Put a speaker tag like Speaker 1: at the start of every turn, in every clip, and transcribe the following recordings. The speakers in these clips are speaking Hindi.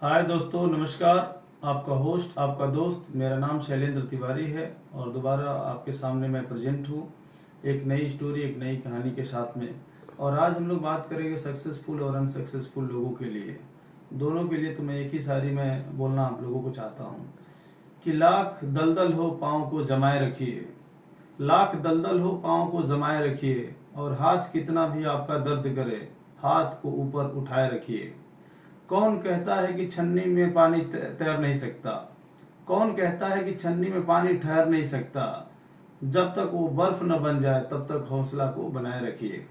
Speaker 1: हाय दोस्तों, नमस्कार। आपका होस्ट, आपका दोस्त, मेरा नाम शैलेंद्र तिवारी है और दोबारा आपके सामने मैं प्रेजेंट हूँ एक नई स्टोरी, एक नई कहानी के साथ में। और आज हम लोग बात करेंगे सक्सेसफुल और अनसक्सेसफुल लोगों के लिए, दोनों के लिए। तो मैं एक ही सारी मैं बोलना आप लोगों को चाहता हूँ कि लाख दलदल हो पाँव को जमाए रखिए, लाख दलदल हो पाँव को जमाए रखिए, और हाथ कितना भी आपका दर्द करे हाथ को ऊपर उठाए रखिए। कौन कहता है कि छन्नी में पानी तैर नहीं सकता? कौन कहता है कि छन्नी में पानी ठहर नहीं सकता? जब तक वो बर्फ न बन जाए तब तक हौसला को बनाए रखिए।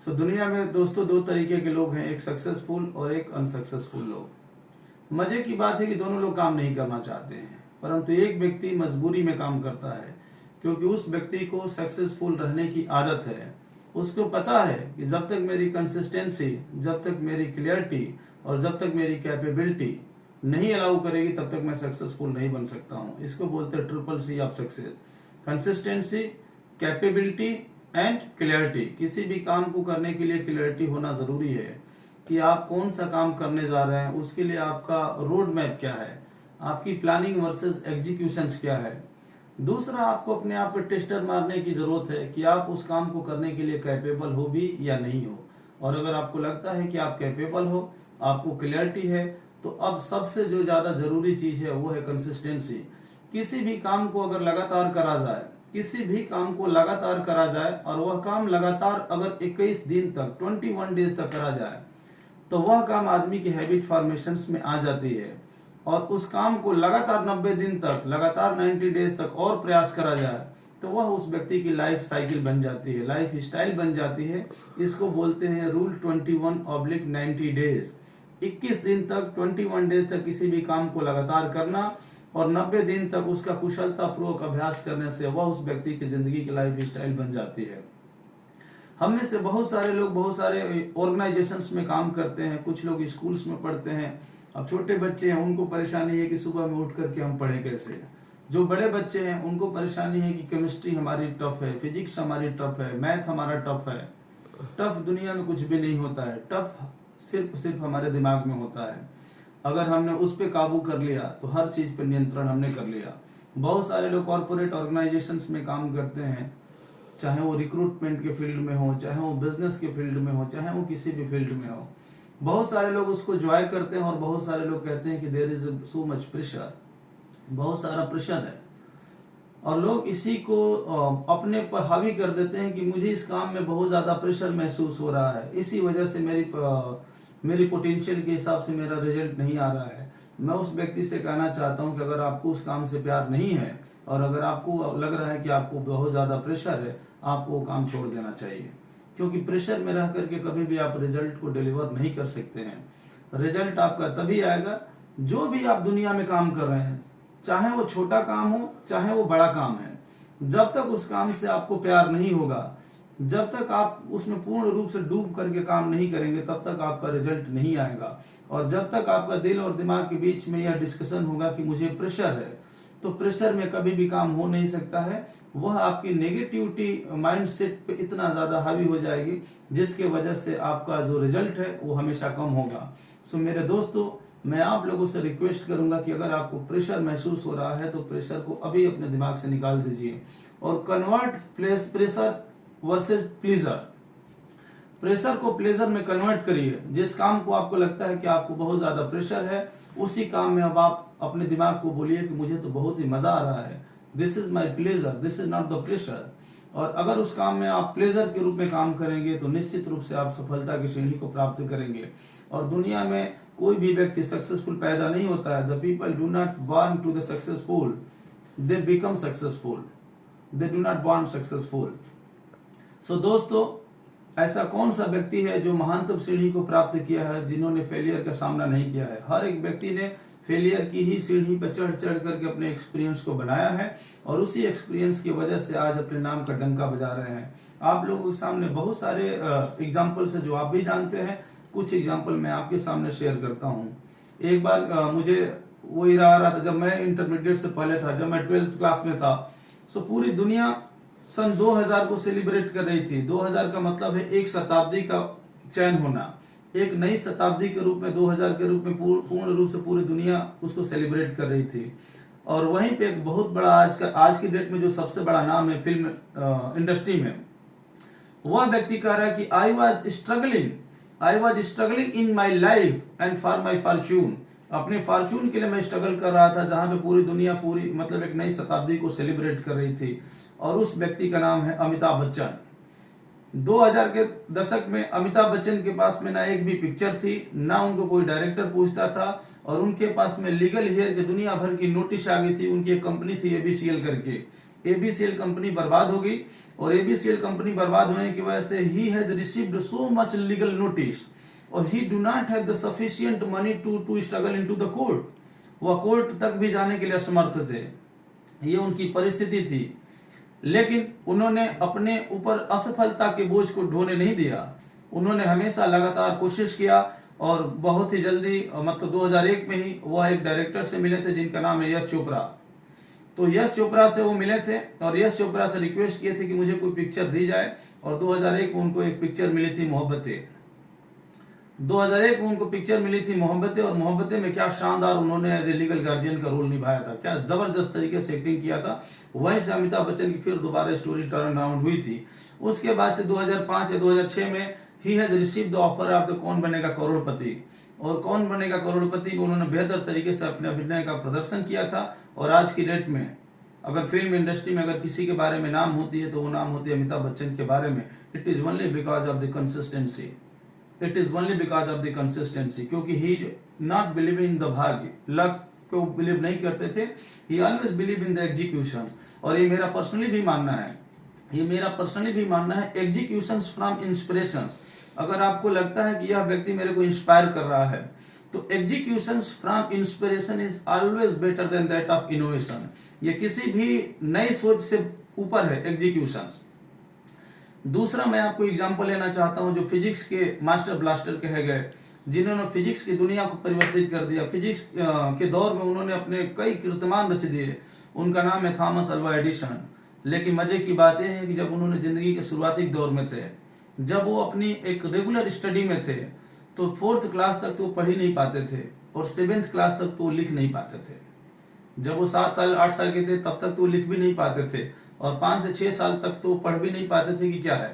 Speaker 1: दुनिया में दोस्तों दो तरीके के लोग हैं, एक सक्सेसफुल और एक अनसक्सेसफुल लोग। मजे की बात है कि दोनों लोग काम नहीं करना चाहते हैं, परंतु एक व्यक्ति मजबूरी में काम करता है क्योंकि उस व्यक्ति को सक्सेसफुल रहने की आदत है। उसको पता है कि जब तक मेरी कंसिस्टेंसी, जब तक मेरी क्लियरिटी और जब तक मेरी कैपेबिलिटी नहीं अलाउ करेगी तब तक मैं सक्सेसफुल नहीं बन सकता हूँ। इसको बोलते हैं triple C of success: consistency, capability and clarity. किसी भी काम को करने के लिए क्लियरिटी होना जरूरी है कि आप कौन सा काम करने जा रहे हैं, उसके लिए आपका रोड मैप क्या है, आपकी प्लानिंग वर्सेस एग्जीक्यूशन क्या है। दूसरा, आपको अपने आप पे टेस्टर मारने की जरूरत है कि आप उस काम को करने के लिए कैपेबल हो भी या नहीं हो। और अगर आपको लगता है कि आप कैपेबल हो, आपको क्लियरिटी है, तो अब सबसे जो ज्यादा जरूरी चीज है वो है कंसिस्टेंसी। किसी भी काम को अगर लगातार करा जाए, किसी भी काम को लगातार करा जाए और वह काम लगातार अगर 21 दिन तक, 21 डेज तक करा जाए, तो वह काम आदमी की हैबिट फॉर्मेशन में आ जाती है। और उस काम को लगातार 90 दिन तक, लगातार 90 डेज तक और प्रयास करा जाए तो वह उस व्यक्ति की लाइफ साइकिल बन जाती है, लाइफ स्टाइल बन जाती है। इसको बोलते हैं रूल 21/90 डेज। 21 दिन तक, 21 डेज तक किसी भी काम को लगातार करना और 90 दिन तक उसका कुशलता पूर्वक अभ्यास करने से वह उस व्यक्ति की जिंदगी की लाइफ स्टाइल बन जाती है। हम में से बहुत सारे लोग बहुत सारे ऑर्गेनाइजेशंस में काम करते हैं, कुछ लोग स्कूल्स में पढ़ते हैं। अब छोटे बच्चे हैं, उनको परेशानी है कि सुबह में उठ करके हम पढ़े कैसे। जो बड़े बच्चे हैं उनको परेशानी है कि केमिस्ट्री हमारी टफ है, फिजिक्स हमारी टफ है, मैथ हमारा टफ है। टफ दुनिया में कुछ भी नहीं होता है, टफ सिर्फ हमारे दिमाग में होता है। अगर हमने उस पर काबू कर लिया तो हर चीज पर नियंत्रण हमने कर लिया। बहुत सारे लोग कॉर्पोरेट ऑर्गेनाइजेशंस में काम करते हैं, चाहे वो रिक्रूटमेंट के फील्ड में हो, चाहे वो बिजनेस के फील्ड में हो, चाहे वो किसी भी फील्ड में हो। बहुत सारे लोग उसको ज्वाय करते हैं और बहुत सारे लोग कहते हैं कि there is so much pressure, बहुत सारा प्रेशर है। और लोग इसी को अपने पर हावी कर देते हैं कि मुझे इस काम में बहुत ज्यादा प्रेशर महसूस हो रहा है, इसी वजह से मेरी पोटेंशियल के हिसाब से मेरा रिजल्ट नहीं आ रहा है। मैं उस व्यक्ति से कहना चाहता हूं कि अगर आपको उस काम से प्यार नहीं है और अगर आपको लग रहा है कि आपको बहुत ज्यादा प्रेशर है, आपको वो काम छोड़ देना चाहिए। क्योंकि प्रेशर में रह करके कभी भी आप रिजल्ट को डिलीवर नहीं कर सकते हैं। रिजल्ट आपका तभी आएगा, जो भी आप दुनिया में काम कर रहे हैं, चाहे वो छोटा काम हो चाहे वो बड़ा काम है, जब तक उस काम से आपको प्यार नहीं होगा, जब तक आप उसमें पूर्ण रूप से डूब करके काम नहीं करेंगे, तब तक आपका रिजल्ट नहीं आएगा। और जब तक आपका दिल और दिमाग के बीच में यह डिस्कशन होगा कि मुझे प्रेशर है, तो प्रेशर में कभी भी काम हो नहीं सकता है। वह आपकी नेगेटिविटी माइंडसेट पे इतना ज्यादा हावी हो जाएगी जिसके वजह से आपका जो रिजल्ट है वो हमेशा कम होगा। मेरे दोस्तों, मैं आप लोगों से रिक्वेस्ट करूंगा कि अगर आपको प्रेशर महसूस हो रहा है तो प्रेशर को अभी अपने दिमाग से निकाल दीजिए और convert pressure versus pleaser, pressure को प्लेजर में कन्वर्ट करिए। जिस काम को आपको लगता है कि आपको बहुत ज्यादा प्रेशर है, उसी काम में अब आप अपने दिमाग को बोलिए कि मुझे तो बहुत ही मजा आ रहा है, this is my pleasure, this is not the pressure. और अगर उस काम में आप प्लेजर के रूप में काम करेंगे तो निश्चित रूप से आप सफलता की सीढ़ी को प्राप्त करेंगे। और दुनिया में कोई भी व्यक्ति सक्सेसफुल पैदा नहीं होता है। The people do not born to the successful, they become successful, they do not born successful. दोस्तों, ऐसा कौन सा व्यक्ति है जो महानतम सीढ़ी को प्राप्त किया है जिन्होंने फेलियर का सामना नहीं किया है? हर एक व्यक्ति ने फेलियर की ही सीढ़ी पर चढ़ चढ़ करके अपने एक्सपीरियंस को बनाया है और उसी एक्सपीरियंस की वजह से आज अपने नाम का डंका बजा रहे हैं। आप लोगों के सामने बहुत सारे एग्जाम्पल्स है जो आप भी जानते हैं। कुछ एग्जाम्पल मैं आपके सामने शेयर करता हूँ। एक बार मुझे वो इरा आ रहा था जब मैं इंटरमीडिएट से पहले था, जब मैं 12th क्लास में था। पूरी दुनिया सन 2000 को सेलिब्रेट कर रही थी। 2000 का मतलब है एक शताब्दी का चयन होना। एक नई शताब्दी के रूप में 2000 के रूप में पूर्ण रूप से पूरी दुनिया उसको सेलिब्रेट कर रही थी। और वहीं पे एक बहुत बड़ा आज की डेट में जो सबसे बड़ा नाम है फिल्म इंडस्ट्री में, वह व्यक्ति कह रहा है कि I was struggling in my life and for my Fortune. अपने फॉर्च्यून के लिए मैं स्ट्रगल कर रहा था, जहां पे पूरी दुनिया पूरी मतलब एक नई शताब्दी को सेलिब्रेट कर रही थी। और उस व्यक्ति का नाम है अमिताभ बच्चन। 2000 के दशक में अमिताभ बच्चन के पास में ना एक भी पिक्चर थी, ना उनको कोई डायरेक्टर पूछता था, और उनके पास में लीगल हेयर के दुनिया भर की नोटिस आ गई थी। उनकी एक कंपनी थी एबीसीएल करके, एबीसीएल कंपनी बर्बाद हो गई, और एबीसीएल कंपनी बर्बाद होने की वजह से he has received so much legal notice और he do not have the sufficient money to struggle into the court. वह कोर्ट तक भी जाने के लिए असमर्थ थे, ये उनकी परिस्थिति थी। लेकिन उन्होंने अपने ऊपर असफलता के बोझ को ढोने नहीं दिया। उन्होंने हमेशा लगातार कोशिश किया, और बहुत ही जल्दी मतलब 2001 में ही वह एक डायरेक्टर से मिले थे जिनका नाम है यश चोपड़ा। तो यश चोपड़ा से वो मिले थे और यश चोपड़ा से रिक्वेस्ट किए थे कि मुझे कोई पिक्चर दी जाए, और 2001 में उनको एक पिक्चर मिली थी मोहब्बतें। 2001 में उनको पिक्चर मिली थी मोहब्बतें, और मोहब्बतें में क्या शानदार उन्होंने एज ए लीगल गार्जियन का रोल निभाया था, क्या जबरदस्त तरीके से एक्टिंग किया था। वहीं से अमिताभ बच्चन की फिर दोबारा स्टोरी टर्न अराउंड हुई थी। उसके बाद से 2005 या 2006 में ही has received the offer of the कौन बनेगा करोड़पति, और कौन बनेगा करोड़पति में उन्होंने बेहतर तरीके से अपने अभिनय का प्रदर्शन किया था। और आज की डेट में अगर फिल्म इंडस्ट्री में अगर किसी के बारे में नाम होती है तो वो नाम होती है अमिताभ बच्चन के बारे में। It is only because of the consistency, it is only because of the consistency, क्योंकि ही नॉट बिलीव इन द भाग्य, लक को बिलीव नहीं करते थे, ही always believe in the executions. और ये मेरा पर्सनली भी मानना है, एग्जीक्यूशंस फ्रॉम इंस्पिरेशंस। अगर आपको लगता है कि यह व्यक्ति मेरे को इंस्पायर कर रहा है, तो executions from inspiration is always better than that of innovation. ये किसी भी नई सोच से ऊपर है एग्जीक्यूशंस। दूसरा मैं आपको एग्जांपल लेना चाहता हूं, जो फिजिक्स के मास्टर ब्लास्टर कहे गए, जिन्होंने फिजिक्स की दुनिया को परिवर्तित कर दिया। फिजिक्स के दौर में उन्होंने अपने कई कीर्तिमान रच दिए। उनका नाम है थॉमस अल्वा एडिसन। लेकिन मजे की बात यह है कि जब उन्होंने जिंदगी के शुरुआती दौर में थे, जब वो अपनी एक रेगुलर स्टडी में थे, तो 4th क्लास तक तो पढ़ ही नहीं पाते थे, और 7th क्लास तक तो लिख नहीं पाते थे। जब वो 7 साल 8 साल के थे तब तक तो लिख भी नहीं पाते थे, और 5 से 6 साल तक तो पढ़ भी नहीं पाते थे कि क्या है।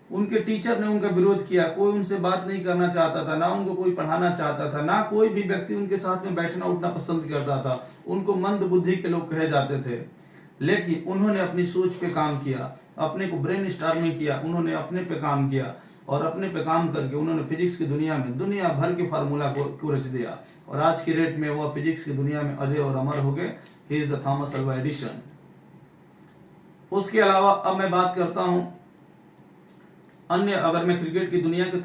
Speaker 1: उनके टीचर ने उनका विरोध किया, कोई उनसे बात नहीं करना चाहता था, ना उनको कोई पढ़ाना चाहता था, ना कोई भी व्यक्ति उनके साथ में बैठना उठना पसंद करता था। उनको मंद बुद्धि के लोग कहे जाते थे। लेकिन उन्होंने अपनी सोच पे काम किया, अपने को ब्रेन स्टॉर्मिंग किया, उन्होंने अपने पे काम किया, और अपने पे काम करके उन्होंने फिजिक्स की दुनिया में दुनिया भर के फार्मूला को रच दिया। और आज की डेट में वह फिजिक्स की दुनिया में अजय और अमर हो गए। He is the Thomas Alva Edison. उसके अलावा अब मैं बात करता हूं अन्य, अगर मैं क्रिकेट की दुनिया के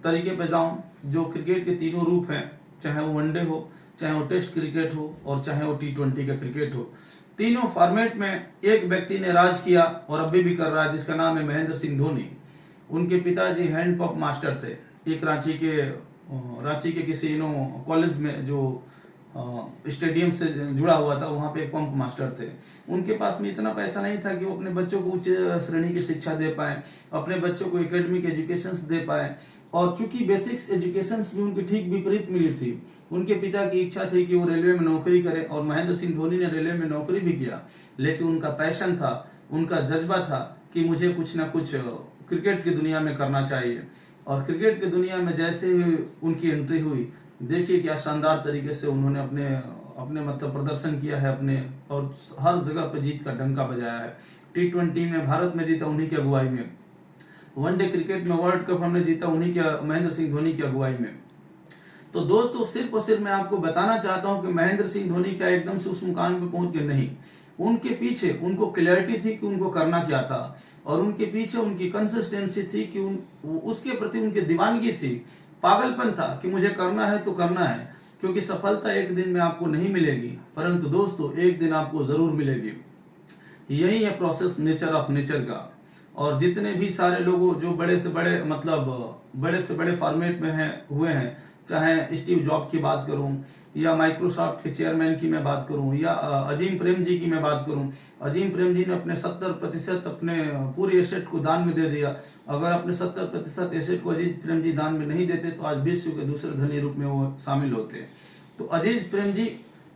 Speaker 1: तरीके पे जाऊं, जो क्रिकेट के तीनों रूप हैं, चाहे वो वनडे हो, चाहे वो टेस्ट क्रिकेट हो, और चाहे वो T20 का क्रिकेट हो, तीनों फॉर्मेट में एक व्यक्ति ने राज किया और अभी भी कर रहा है, जिसका नाम है महेंद्र सिंह धोनी। उनके पिताजी हैंड पंप मास्टर थे, एक रांची के किसी कॉलेज में जो स्टेडियम से जुड़ा हुआ था, वहां पे एक पंप मास्टर थे। उनके पास में इतना पैसा नहीं था कि वो अपने बच्चों को उच्च श्रेणी की शिक्षा दे पाए, अपने बच्चों को एकेडमिक एजुकेशन दे पाए। और चूंकि बेसिक्स एजुकेशन भी उनकी ठीक विपरीत मिली थी, उनके पिता की इच्छा थी कि वो रेलवे में नौकरी करे, और महेंद्र सिंह धोनी ने रेलवे में नौकरी भी किया। लेकिन उनका पैशन था, उनका जज्बा था कि मुझे कुछ ना कुछ क्रिकेट की दुनिया में करना चाहिए। और क्रिकेट की दुनिया में जैसे ही उनकी एंट्री हुई, देखिए क्या शानदार तरीके से उन्होंने अपने मतलब प्रदर्शन किया है अपने, और हर जगह पे जीत का डंका बजाया है। T20 में भारत में जीता उन्हीं की अगुवाई में, वनडे क्रिकेट में वर्ल्ड कप हमने जीता उन्हीं के महेंद्र सिंह धोनी की अगुवाई में। तो दोस्तों सिर्फ और सिर्फ मैं आपको बताना चाहता हूं कि महेंद्र सिंह धोनी क्या एकदम से उस मुकाम पे पहुंच गए, नहीं। उनके पीछे उनको क्लैरिटी थी कि उनको करना क्या था, और उनके पीछे उनकी कंसिस्टेंसी थी कि उसके प्रति उनकी दीवानगी थी, पागलपन था कि मुझे करना है तो करना है। क्योंकि सफलता एक दिन में आपको नहीं मिलेगी, परंतु दोस्तों एक दिन आपको जरूर मिलेगी। यही है प्रोसेस नेचर ऑफ नेचर का। और जितने भी सारे लोग जो बड़े से बड़े फॉर्मेट में हुए हैं, चाहे स्टीव जॉब की बात करूं या माइक्रोसॉफ्ट के चेयरमैन की मैं बात करूं या अजीम प्रेम जी की मैं बात करूं। अजीम प्रेम जी ने अपने 70% अपने पूरे एसेट को दान में दे दिया। अगर अपने 70% एसेट को अजीज प्रेम जी दान में नहीं देते तो आज विश्व के दूसरे धनी रूप में वो शामिल होते। तो अजीज प्रेम जी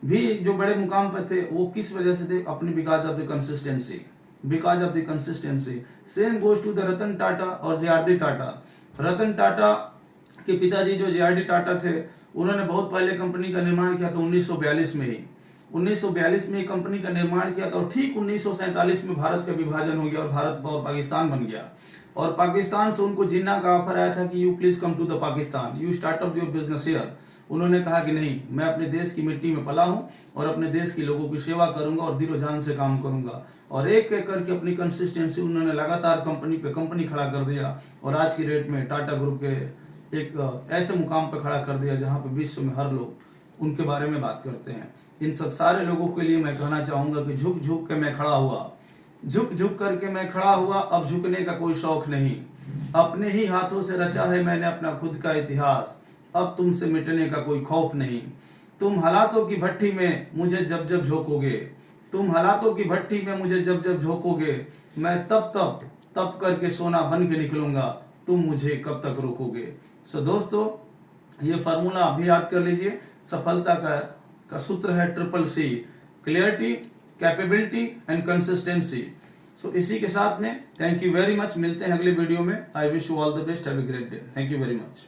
Speaker 1: भी जो बड़े मुकाम पर थे वो किस वजह से थे? अपनी because of the consistency, because of the consistency. Same goes to the Ratan Tata और जे.आर.डी. टाटा। रतन टाटा के पिताजी जो जे.आर.डी. टाटा थे, उन्होंने बहुत पहले कंपनी का निर्माण किया था 1942 में ही। 1942 में कंपनी का निर्माण किया था और ठीक 1947 में भारत का विभाजन हो गया और भारत और पाकिस्तान बन गया। और पाकिस्तान से उनको जिन्ना का ऑफर आया था कि you please come to the Pakistan, you start up your business here. उन्होंने कहा कि नहीं, मैं अपने देश की मिट्टी में पला हूं और अपने देश के लोगों की सेवा करूंगा और दिलो जान से काम करूंगा। और एक एक करके अपनी कंसिस्टेंसी उन्होंने लगातार कंपनी पे कंपनी खड़ा कर दिया और आज की डेट में टाटा ग्रुप के एक ऐसे मुकाम पर खड़ा कर दिया जहां पे विश्व में हर लोग उनके बारे में बात करते हैं। इन सब सारे लोगों के लिए मैं कहना चाहूंगा कि झुक झुक के मैं खड़ा हुआ, झुक झुक करके मैं खड़ा हुआ। अब झुकने का कोई शौक नहीं, अपने ही हाथों से रचा है मैंने अपना खुद का इतिहास। अब तुमसे मिटने का कोई खौफ नहीं। तुम हालातों की भट्टी में मुझे जब जब झोंकोगे, तुम हालातों की भट्टी में मुझे जब जब झोंकोगे, मैं तब करके सोना बन के निकलूंगा, तुम मुझे कब तक रोकोगे। सो दोस्तों, ये फार्मूला अभी याद कर लीजिए। सफलता का सूत्र है CCC, clarity, capability and consistency. So इसी के साथ में थैंक यू वेरी मच। मिलते हैं अगले वीडियो में। I wish you all the best, have a great day. Thank you very much.